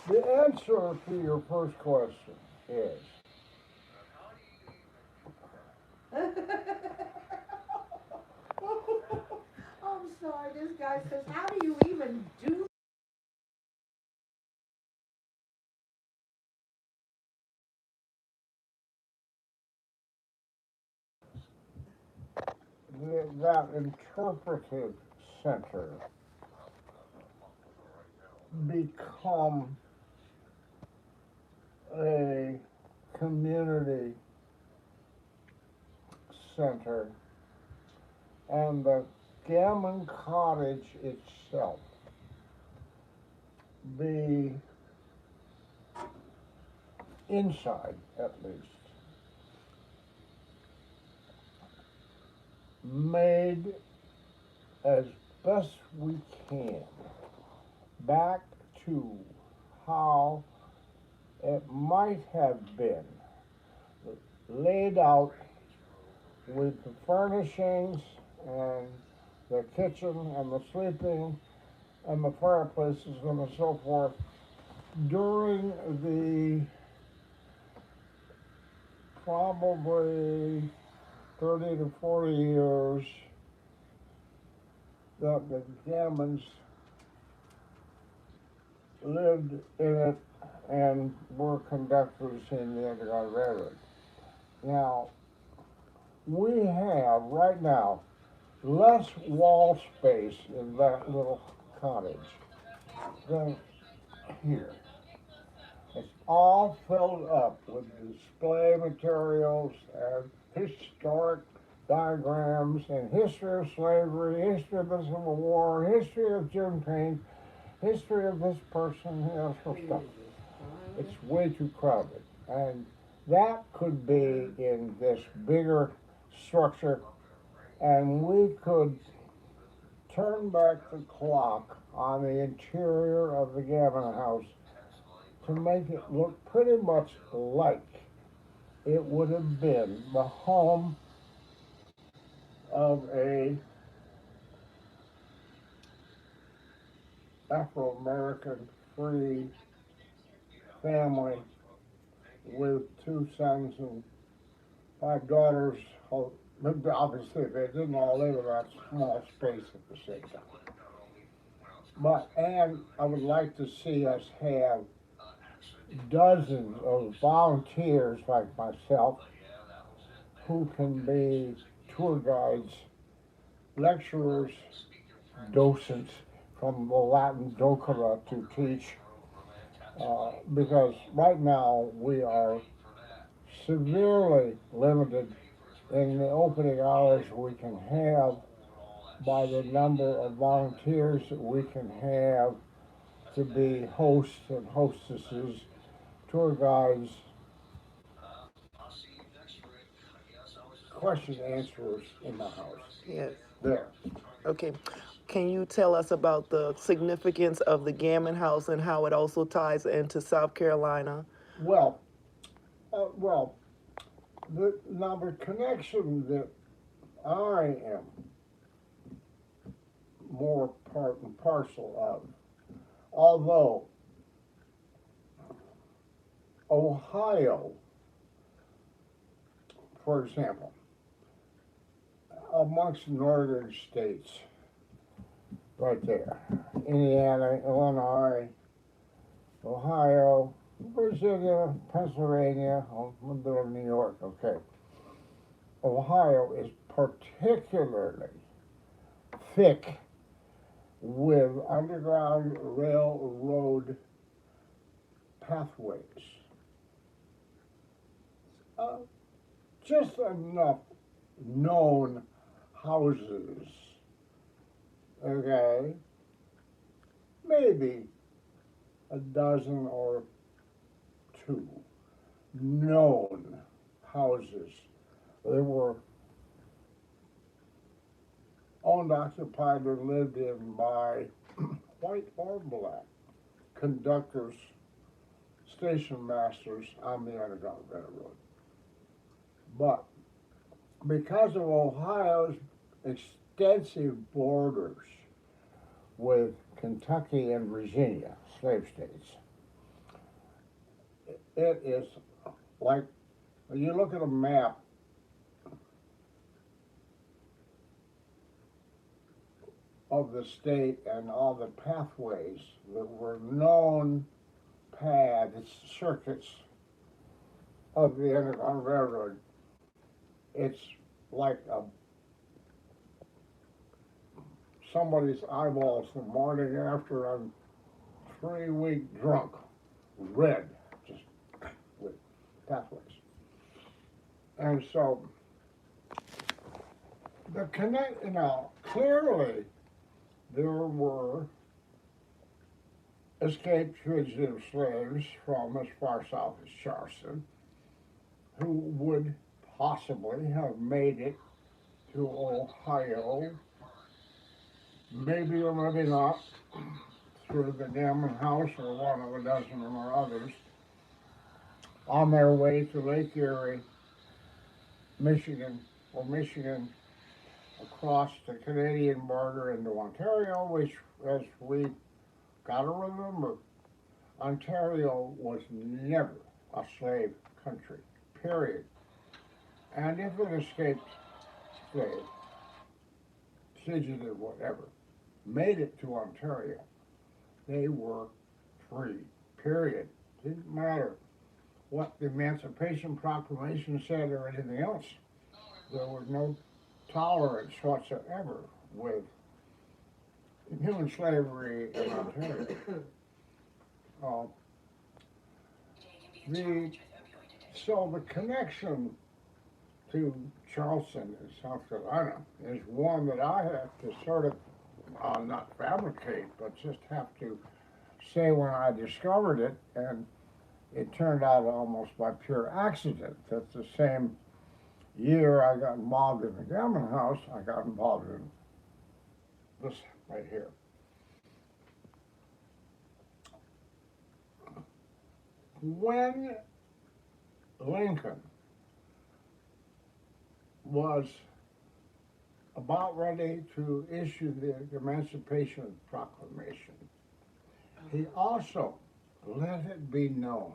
The answer to your first question is I'm sorry, this guy says, how do you even do that interpretive center become a community center and the Gammon Cottage itself be, inside at least, made as best we can back to how it might have been laid out with the furnishings and the kitchen and the sleeping and the fireplaces and so forth during the probably 30 to 40 years that the Gammons lived in it and were conductors in the Underground Railroad. Now, we have right now less wall space in that little cottage than here. It's all filled up with display materials and historic diagrams and history of slavery, history of the Civil War, history of Juneteenth, history of this person, sort of stuff. It's way too crowded. And that could be in this bigger structure, and we could turn back the clock on the interior of the Gammon House to make it look pretty much like it would have been the home of a Afro-American free family with two sons and five daughters. Obviously, they didn't all live in that small space at the same time. But and I would like to see us have dozens of volunteers like myself who can be tour guides, lecturers, docents from the Latin docere to teach, because right now we are severely limited in the opening hours we can have by the number of volunteers that we can have to be hosts and hostesses, tour guides, question answerers in the house. Yes. There. Okay. Can you tell us about the significance of the Gammon House and how it also ties into South Carolina? Well, well, now the connection that I am more part and parcel of, although Ohio, for example, amongst northern states, right there, Indiana, Illinois, Ohio, Virginia, Pennsylvania, a little bit of New York, okay. Ohio is particularly thick with underground railroad pathways. Uh, just enough known houses, okay? Maybe a dozen or two known houses. They were owned, occupied, or lived in by white or black conductors, station masters on the Underground Railroad. But because of Ohio's extensive borders with Kentucky and Virginia, slave states, it is like, when you look at a map of the state and all the pathways that were known paths, circuits of the Underground Railroad, it's like somebody's eyeballs the morning after I'm 3 week drunk, red, just with pathways. And so the connect, clearly there were escaped fugitive slaves from as far south as Charleston who would possibly have made it to Ohio, maybe or maybe not, through the Gammon House or one of a dozen or others, on their way to Lake Erie, Michigan, or Michigan across the Canadian border into Ontario, which, as we gotta remember, Ontario was never a slave country, period. And if it escaped slave, fugitive, whatever, made it to Ontario, they were free, period. Didn't matter what the Emancipation Proclamation said or anything else. There was no tolerance whatsoever with human slavery in Ontario. So the connection to Charleston in South Carolina is one that I have to sort of not fabricate, but just have to say when I discovered it, and it turned out almost by pure accident that the same year I got involved in the Gammon House, I got involved in this right here. When Lincoln was about ready to issue the Emancipation Proclamation, he also let it be known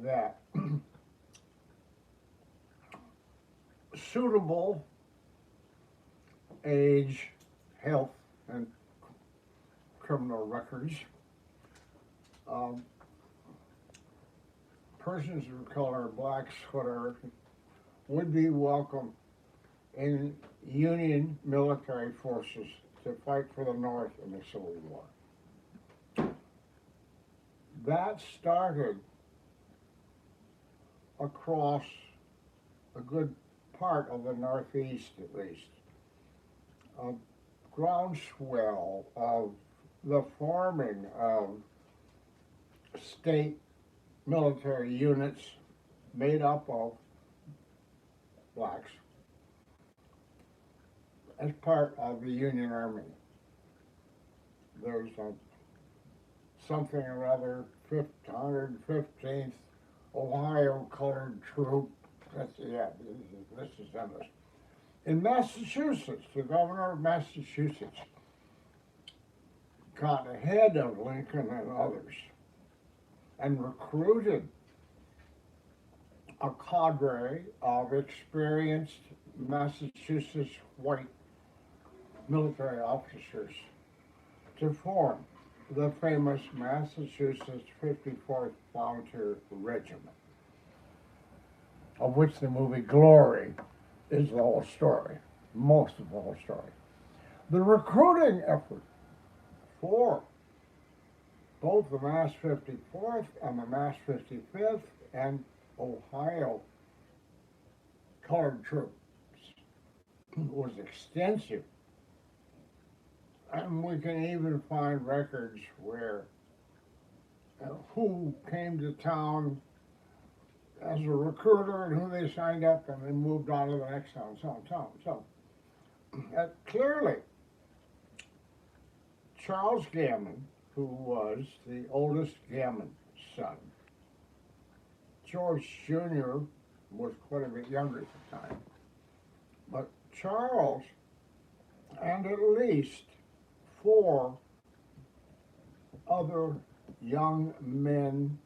that suitable age, health, and criminal records, persons of color, blacks, whatever, would be welcome in Union military forces to fight for the North in the Civil War. That started across a good part of the Northeast, at least, a groundswell of the forming of state military units made up of blacks as part of the Union Army. There's something or other, 115th Ohio Colored Troop. This is endless. In Massachusetts, the governor of Massachusetts got ahead of Lincoln and others and recruited a cadre of experienced Massachusetts white military officers to form the famous Massachusetts 54th Volunteer Regiment, of which the movie Glory is the whole story, most of the whole story. The recruiting effort for both the Mass 54th and the Mass 55th and Ohio Colored Troops was extensive. And we can even find records where who came to town as a recruiter and who they signed up and then moved on to the next town, so clearly, Charles Gammon, who was the oldest Gammon son, George Jr. was quite a bit younger at the time, but Charles and at least 4 other young men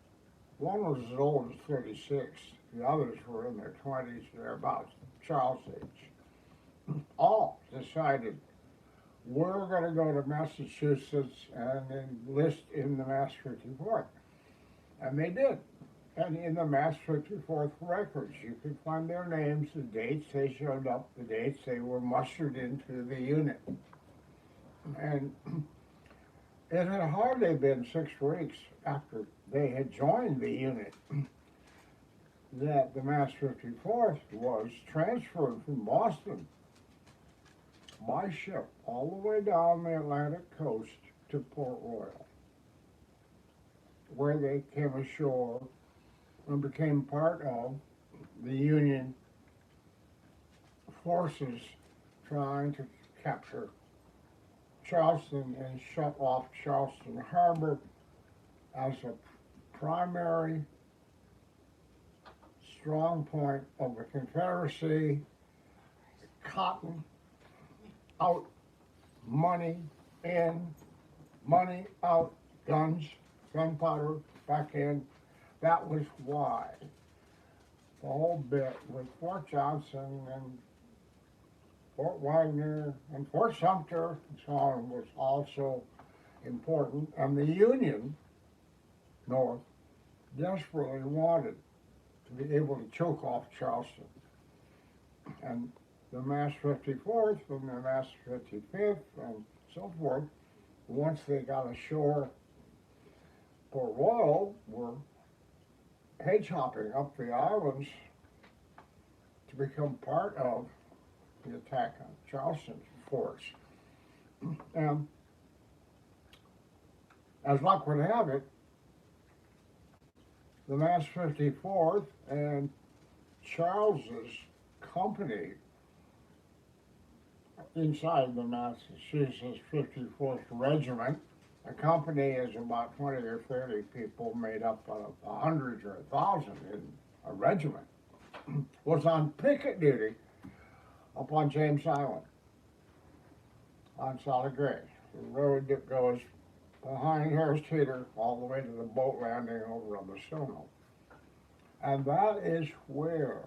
One was as old as 36. The others were in their 20s, thereabouts, Charles' age. All decided we're going to go to Massachusetts and enlist in the Mass 54th. And they did. And in the Mass 54th records, you can find their names, the dates they showed up, the dates they were mustered into the unit. And it had hardly been 6 weeks after they had joined the unit that the Mass 54th was transferred from Boston by ship all the way down the Atlantic coast to Port Royal, where they came ashore and became part of the Union forces trying to capture Charleston and shut off Charleston Harbor as a primary strong point of the Confederacy. Cotton out, money in, money out, guns, gunpowder back in. That was why the whole bit with Fort Johnson and Fort Wagner and Fort Sumter and so on was also important. And the Union North desperately wanted to be able to choke off Charleston. And the Mass 54th and the Mass 55th and so forth, once they got ashore, Port Royal were hedge hopping up the islands to become part of the attack on Charleston's force. And as luck would have it, the Mass 54th and Charles's company inside the Massachusetts 54th Regiment. A company is about 20 or 30 people made up of 100 or 1,000 in a regiment, was on picket duty up on James Island on Solid Grade, the road that goes behind Harris Teeter all the way to the boat landing over on the Stono. And that is where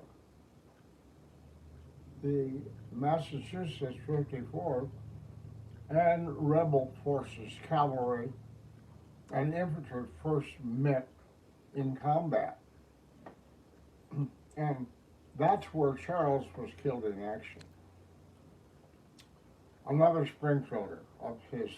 the Massachusetts 54th and rebel forces, cavalry and infantry first met in combat. And that's where Charles was killed in action. Another Springfielder of his